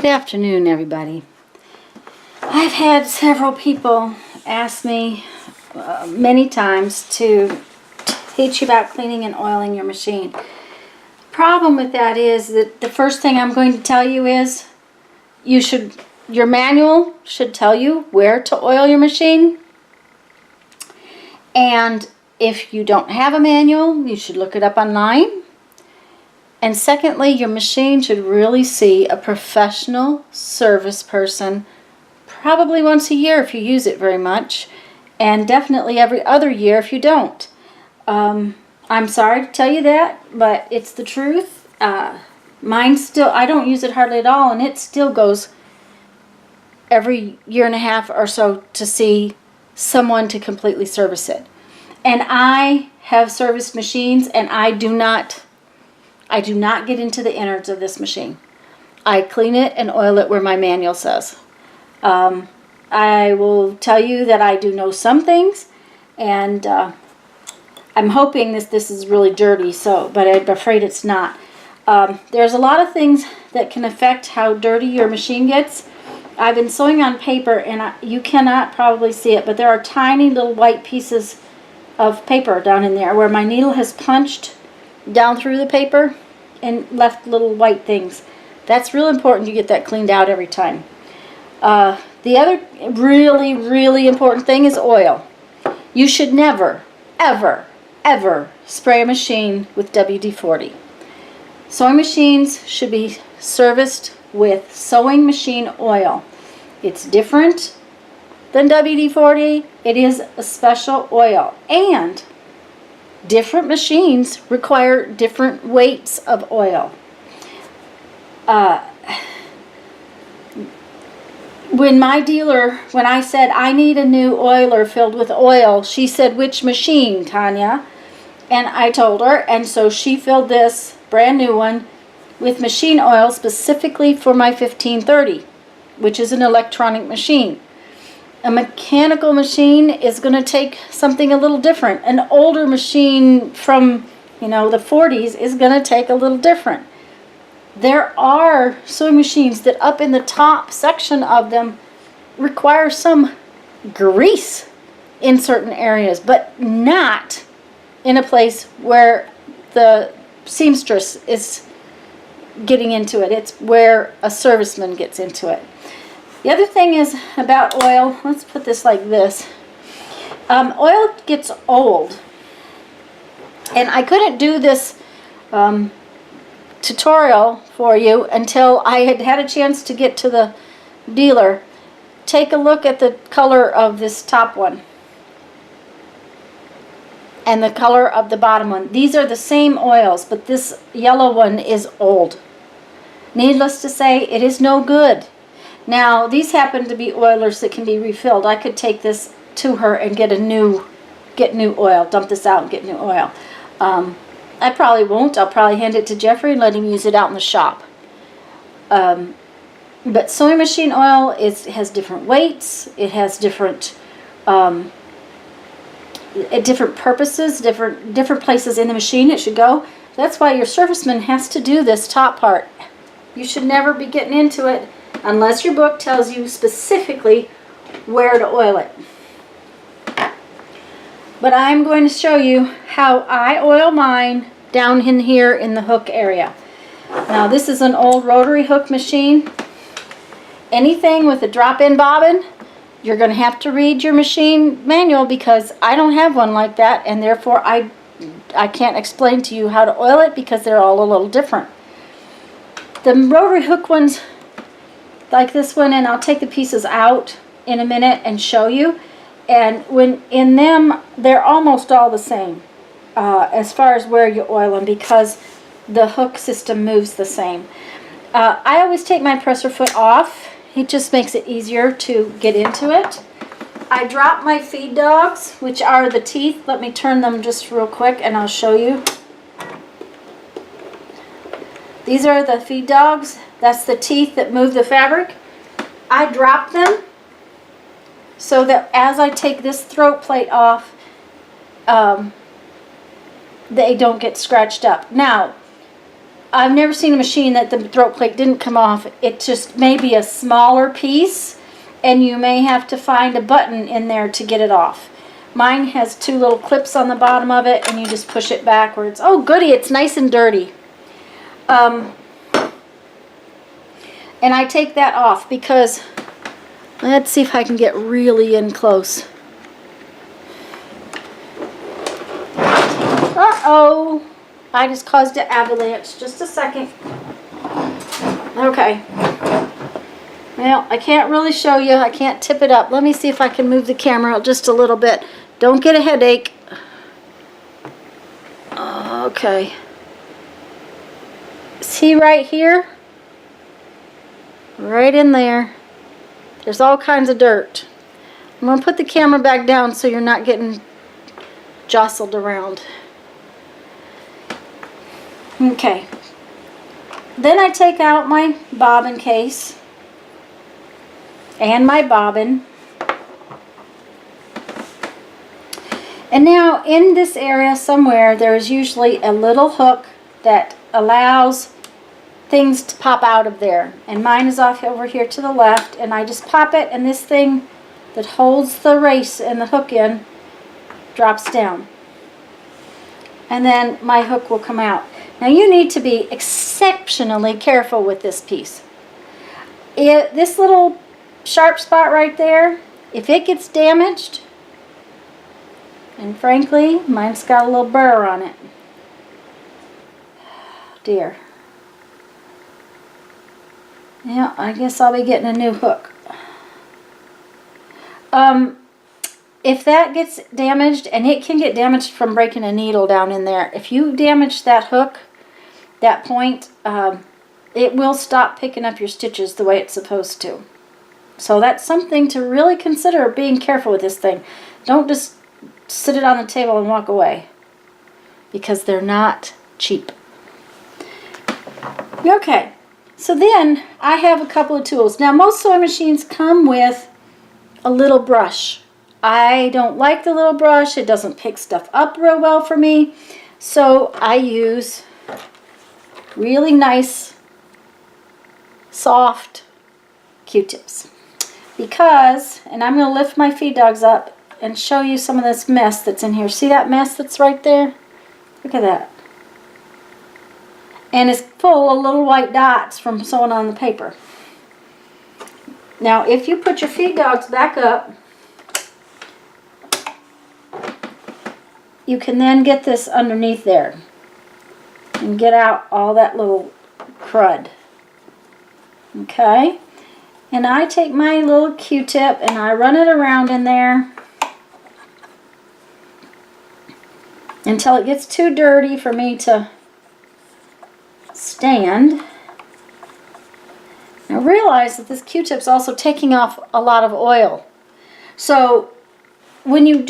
Good afternoon, everybody. I've had several people ask me many times to teach you about cleaning and oiling your machine. Problem with that is that the first thing I'm going to tell you is your manual should tell you where to oil your machine. And if you don't have a manual, you should look it up online. And secondly, your machine should really see a professional service person probably once a year if you use it very much, and definitely every other year if you don't. I'm sorry to tell you that, but it's the truth. Mine still, I don't use it hardly at all, and it still goes every year and a half or so to see someone to completely service it. And I have serviced machines, and I do not get into the innards of this machine. I clean it and oil it where my manual says. I will tell you that I do know some things, and I'm hoping this is really dirty, but I'm afraid it's not. There's a lot of things that can affect how dirty your machine gets. I've been sewing on paper, and you cannot probably see it, but there are tiny little white pieces of paper down in there where my needle has punched down through the paper and left little white things. That's real important you get that cleaned out every time. The other really, really important thing is oil. You should never, ever, ever spray a machine with WD-40. Sewing machines should be serviced with sewing machine oil. It's different than WD-40. It is a special oil, and different machines require different weights of oil. When I said I need a new oiler filled with oil, she said, "Which machine, Tanya?" And I told her, and so she filled this brand new one with machine oil specifically for my 1530, which is an electronic machine. A mechanical machine is going to take something a little different. An older machine from, the 40s is going to take a little different. There are sewing machines that up in the top section of them require some grease in certain areas, but not in a place where the seamstress is getting into it. It's where a serviceman gets into it. The other thing is about oil, let's put this like this. Oil gets old, and I couldn't do this tutorial for you until I had a chance to get to the dealer. Take a look at the color of this top one and the color of the bottom one. These are the same oils, but this yellow one is old. Needless to say, it is no good. Now, these happen to be oilers that can be refilled. I could take this to her and get new oil, dump this out and get new oil. I probably won't. I'll probably hand it to Jeffrey and let him use it out in the shop. But sewing machine oil has different weights. It has different purposes, different places in the machine it should go. That's why your serviceman has to do this top part. You should never be getting into it unless your book tells you specifically where to oil it. But I'm going to show you how I oil mine down in here in the hook area. Now, this is an old rotary hook machine. Anything with a drop-in bobbin, you're going to have to read your machine manual, because I don't have one like that, and therefore I can't explain to you how to oil it because they're all a little different. The rotary hook ones, like this one, and I'll take the pieces out in a minute and show you. And when in them, they're almost all the same as far as where you oil them, because the hook system moves the same. I always take my presser foot off. It just makes it easier to get into it. I drop my feed dogs, which are the teeth. Let me turn them just real quick and I'll show you. These are the feed dogs. That's the teeth that move the fabric. I drop them so that as I take this throat plate off, they don't get scratched up. Now, I've never seen a machine that the throat plate didn't come off. It just may be a smaller piece, and you may have to find a button in there to get it off. Mine has 2 little clips on the bottom of it, and you just push it backwards. Oh, goody, it's nice and dirty. And I take that off because, let's see if I can get really in close. Uh-oh. I just caused an avalanche. Just a second. Okay. Well, I can't really show you. I can't tip it up. Let me see if I can move the camera out just a little bit. Don't get a headache. Okay. See right here? Right in there. There's all kinds of dirt. I'm going to put the camera back down so you're not getting jostled around. Okay. Then I take out my bobbin case and my bobbin. And now in this area somewhere there is usually a little hook that allows things to pop out of there. And mine is off over here to the left, and I just pop it, and this thing that holds the race and the hook in drops down. And then my hook will come out. Now you need to be exceptionally careful with this piece. This little sharp spot right there, if it gets damaged, and frankly, mine's got a little burr on it. Dear. Yeah, I guess I'll be getting a new hook. If that gets damaged, and it can get damaged from breaking a needle down in there, if you damage that hook, that point, it will stop picking up your stitches the way it's supposed to. So that's something to really consider, being careful with this thing. Don't just sit it on the table and walk away, because they're not cheap. Okay, so then I have a couple of tools. Now most sewing machines come with a little brush. I don't like the little brush. It doesn't pick stuff up real well for me. So I use really nice, soft Q-tips. Because, and I'm going to lift my feed dogs up and show you some of this mess that's in here. See that mess that's right there? Look at that. And it's full of little white dots from sewing on the paper. Now, if you put your feed dogs back up, you can then get this underneath there and get out all that little crud. Okay? And I take my little Q-tip and I run it around in there until it gets too dirty for me to stand. Now realize that this Q-tip's also taking off a lot of oil. So when you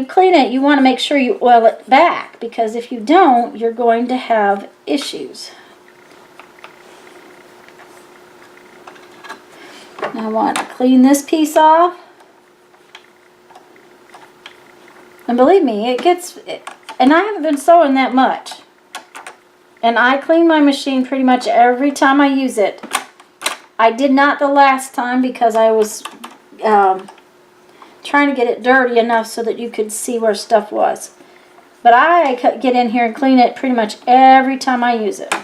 clean it, you want to make sure you oil it back, because if you don't, you're going to have issues. Now I want to clean this piece off. And believe me, it gets, and I haven't been sewing that much. And I clean my machine pretty much every time I use it. I did not the last time because I was trying to get it dirty enough so that you could see where stuff was. But I get in here and clean it pretty much every time I use it.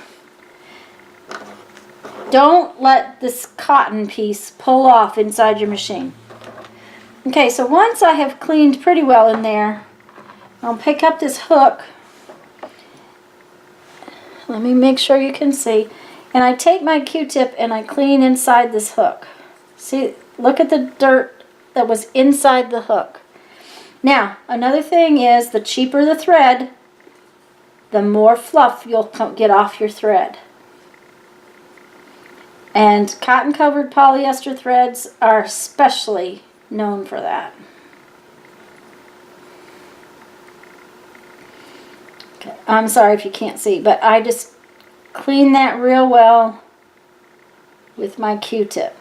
Don't let this cotton piece pull off inside your machine. Okay, so once I have cleaned pretty well in there, I'll pick up this hook. Let me make sure you can see. And I take my Q-tip and I clean inside this hook. See, look at the dirt that was inside the hook. Now, another thing is, the cheaper the thread, the more fluff you'll get off your thread. And cotton-covered polyester threads are especially known for that. Okay, I'm sorry if you can't see, but I just clean that real well with my Q-tip.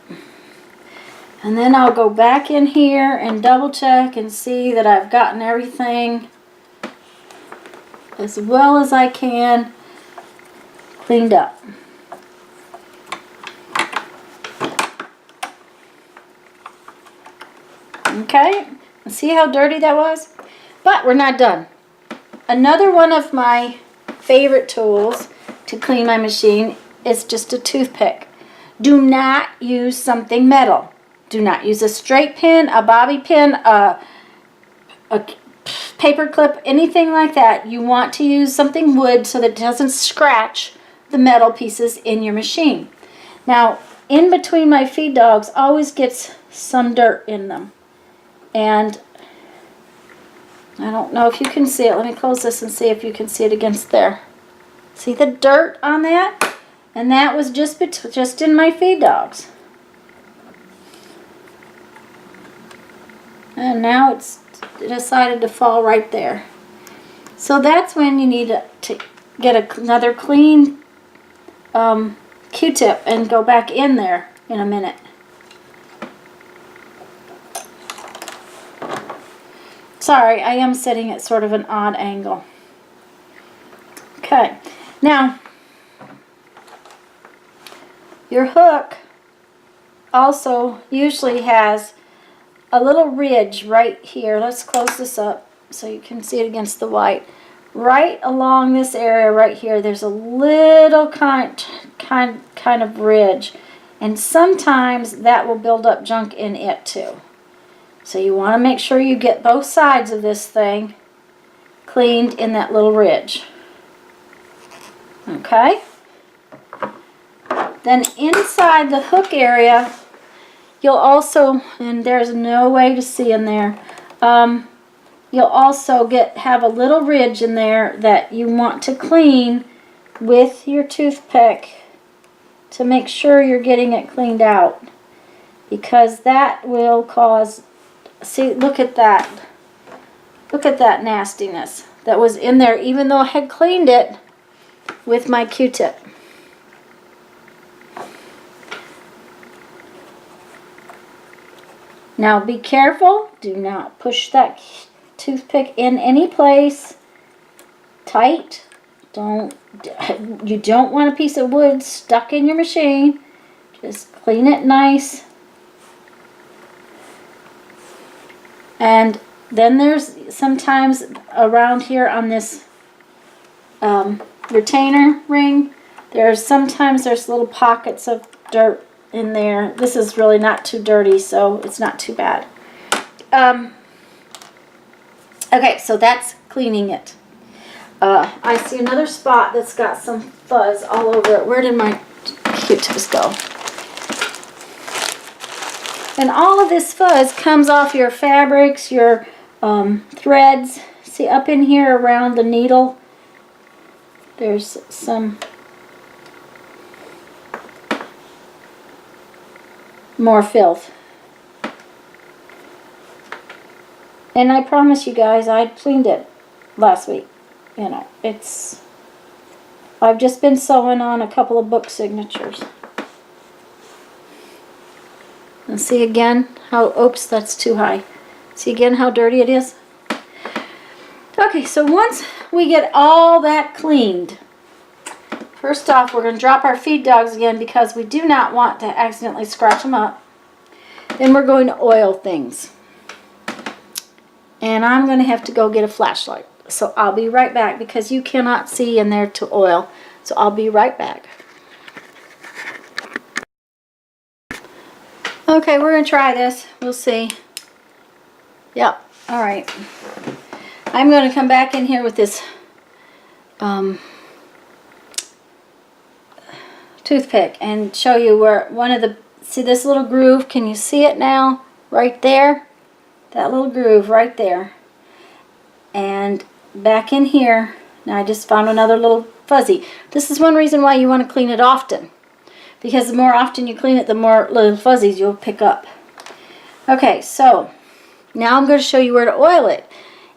And then I'll go back in here and double check and see that I've gotten everything as well as I can cleaned up. Okay, see how dirty that was? But we're not done. Another one of my favorite tools to clean my machine is just a toothpick. Do not use something metal. Do not use a straight pin, a bobby pin, a paper clip, anything like that. You want to use something wood so that it doesn't scratch the metal pieces in your machine. Now, in between my feed dogs always gets some dirt in them. And I don't know if you can see it. Let me close this and see if you can see it against there. See the dirt on that? And that was just in my feed dogs. And now it's decided to fall right there. So that's when you need to get another clean Q-tip and go back in there in a minute. Sorry, I am sitting at sort of an odd angle. Okay, now your hook also usually has a little ridge right here. Let's close this up so you can see it against the white. Right along this area right here, there's a little kind of ridge, and sometimes that will build up junk in it too. So you want to make sure you get both sides of this thing cleaned in that little ridge. Okay? Then inside the hook area, you'll also, and there's no way to see in there, you'll also have a little ridge in there that you want to clean with your toothpick to make sure you're getting it cleaned out, because that will cause, see, look at that. Look at that nastiness that was in there, even though I had cleaned it with my Q-tip. Now be careful. Do not push that toothpick in any place tight. You don't want a piece of wood stuck in your machine. Just clean it nice. And then there's sometimes around here on this retainer ring, sometimes there's little pockets of dirt in there. This is really not too dirty, so it's not too bad. Okay, so that's cleaning it. I see another spot that's got some fuzz all over it. Where did my Q-tips go? And all of this fuzz comes off your fabrics, your threads. See up in here around the needle, there's some more filth. And I promise you guys, I cleaned it last week. You know, I've just been sewing on a couple of book signatures. And see again how, oops, that's too high. See again how dirty it is? Okay, so once we get all that cleaned, first off, we're going to drop our feed dogs again because we do not want to accidentally scratch them up. Then we're going to oil things. And I'm going to have to go get a flashlight. So I'll be right back because you cannot see in there to oil. So I'll be right back. Okay, we're going to try this. We'll see. Yep, all right. I'm going to come back in here with this toothpick and show you where one of the, see this little groove? Can you see it now? Right there? That little groove right there. And back in here, now I just found another little fuzzy. This is one reason why you want to clean it often. Because the more often you clean it, the more little fuzzies you'll pick up. Okay, so now I'm going to show you where to oil it.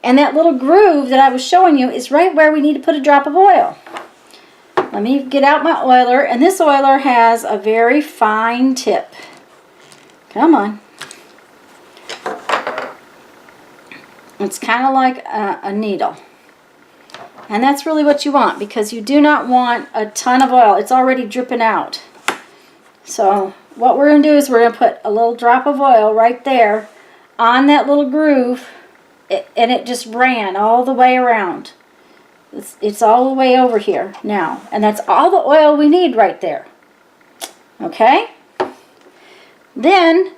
And that little groove that I was showing you is right where we need to put a drop of oil. Let me get out my oiler, and this oiler has a very fine tip. Come on. It's kind of like a needle. And that's really what you want, because you do not want a ton of oil. It's already dripping out. So what we're going to do is we're going to put a little drop of oil right there on that little groove, and it just ran all the way around. It's all the way over here now, and that's all the oil we need right there. Okay? Then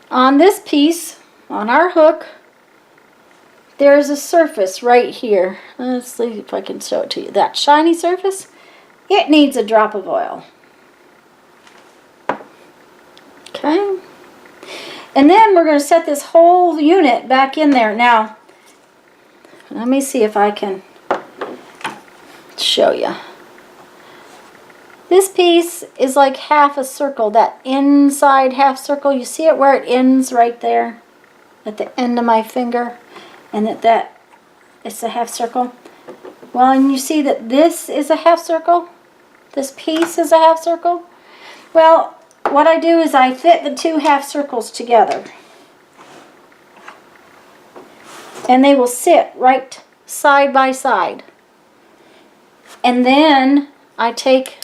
on this piece, on our hook, there's a surface right here. Let's see if I can show it to you. That shiny surface, it needs a drop of oil. Okay? And then we're going to set this whole unit back in there. Now, let me see if I can show you. This piece is like half a circle, that inside half circle. You see it where it ends right there at the end of my finger, and that it's a half circle. Well, and you see that this is a half circle. This piece is a half circle. Well, what I do is I fit the two half circles together, and they will sit right side by side. And then I take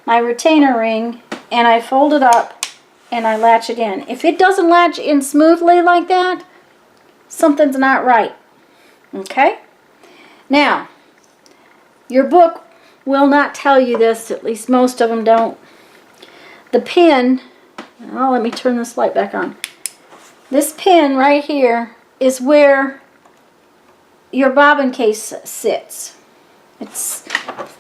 my retainer ring and I fold it up and I latch it in. If it doesn't latch in smoothly like that, something's not right. Okay? Now, your book will not tell you this, at least most of them don't. The pin, oh, let me turn this light back on. This pin right here is where your bobbin case sits.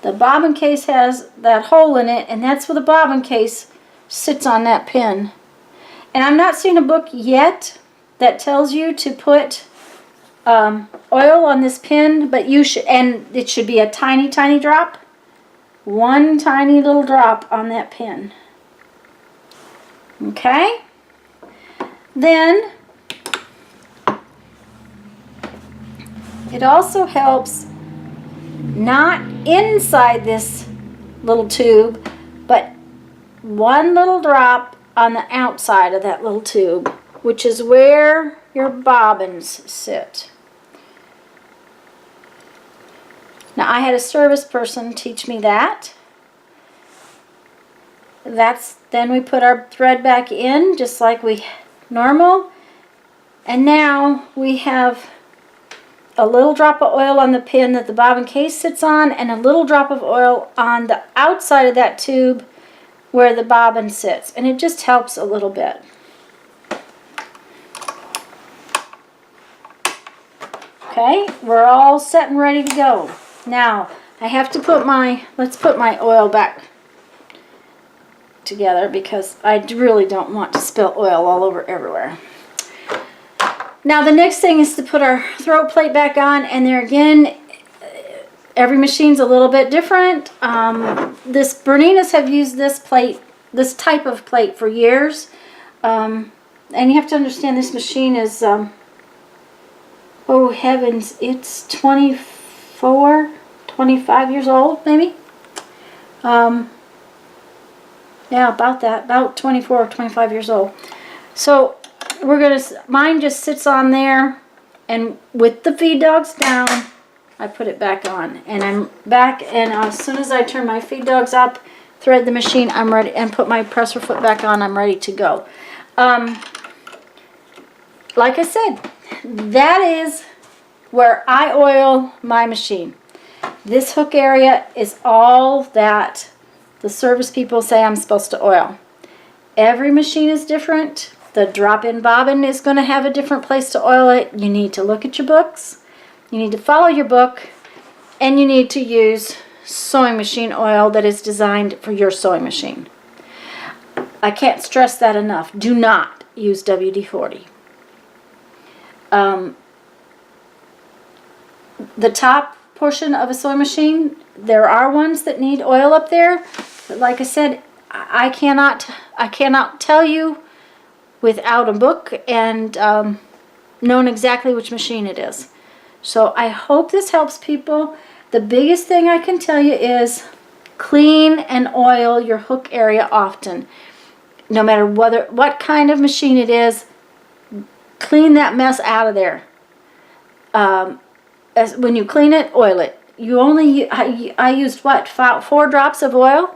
The bobbin case has that hole in it, and that's where the bobbin case sits on that pin. And I'm not seeing a book yet that tells you to put oil on this pin, but you should, and it should be a tiny, tiny drop. One tiny little drop on that pin. Okay? Then it also helps not inside this little tube, but one little drop on the outside of that little tube, which is where your bobbins sit. Now, I had a service person teach me that. Then we put our thread back in just like we normal, and now we have a little drop of oil on the pin that the bobbin case sits on, and a little drop of oil on the outside of that tube where the bobbin sits, and it just helps a little bit. Okay, we're all set and ready to go. Now I have to put let's put my oil back together, because I really don't want to spill oil all over everywhere. Now the next thing is to put our throat plate back on, and there again, every machine's a little bit different. Berninas have used this type of plate for years, and you have to understand this machine is, oh heavens, it's 24, 25 years old maybe. Yeah, about that, about 24 or 25 years old. So mine just sits on there, and with the feed dogs down, I put it back on, and I'm back, and as soon as I turn my feed dogs up, thread the machine, I'm ready, and put my presser foot back on, I'm ready to go. Like I said, that is where I oil my machine. This hook area is all that the service people say I'm supposed to oil. Every machine is different. The drop-in bobbin is going to have a different place to oil it. You need to look at your books. You need to follow your book. And you need to use sewing machine oil that is designed for your sewing machine. I can't stress that enough. Do not use WD-40. The top portion of a sewing machine, there are ones that need oil up there. But like I said, I cannot tell you without a book and knowing exactly which machine it is. So I hope this helps people. The biggest thing I can tell you is clean and oil your hook area often. No matter what kind of machine it is, clean that mess out of there. when you clean it, oil it. You only, I used what, 4 drops of oil?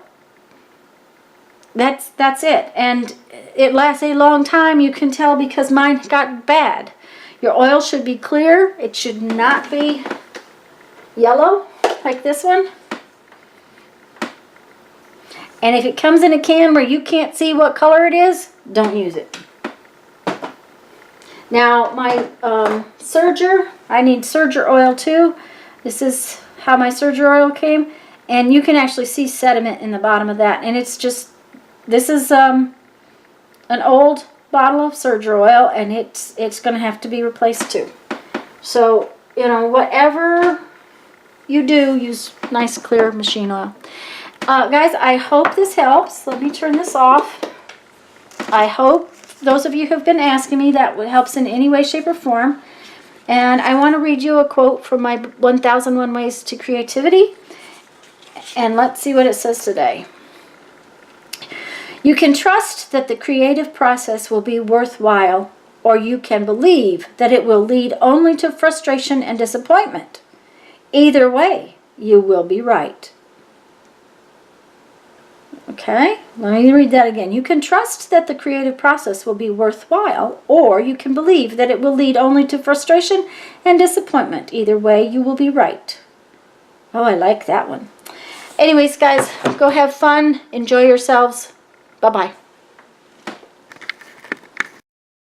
That's it. And it lasts a long time. You can tell because mine got bad. Your oil should be clear. It should not be yellow like this one. And if it comes in a can where you can't see what color it is, don't use it. Now my serger, I need serger oil too. This is how my serger oil came. And you can actually see sediment in the bottom of that. And it's just, this is an old bottle of serger oil, and it's going to have to be replaced too. So, you know, whatever you do, use nice clear machine oil. Guys, I hope this helps. Let me turn this off. I hope those of you who have been asking me that helps in any way, shape, or form. And I want to read you a quote from my 1001 Ways to Creativity. And let's see what it says today. You can trust that the creative process will be worthwhile, or you can believe that it will lead only to frustration and disappointment. Either way, you will be right. Okay, let me read that again. You can trust that the creative process will be worthwhile, or you can believe that it will lead only to frustration and disappointment. Either way, you will be right. Oh, I like that one. Anyways, guys, go have fun. Enjoy yourselves. Bye-bye.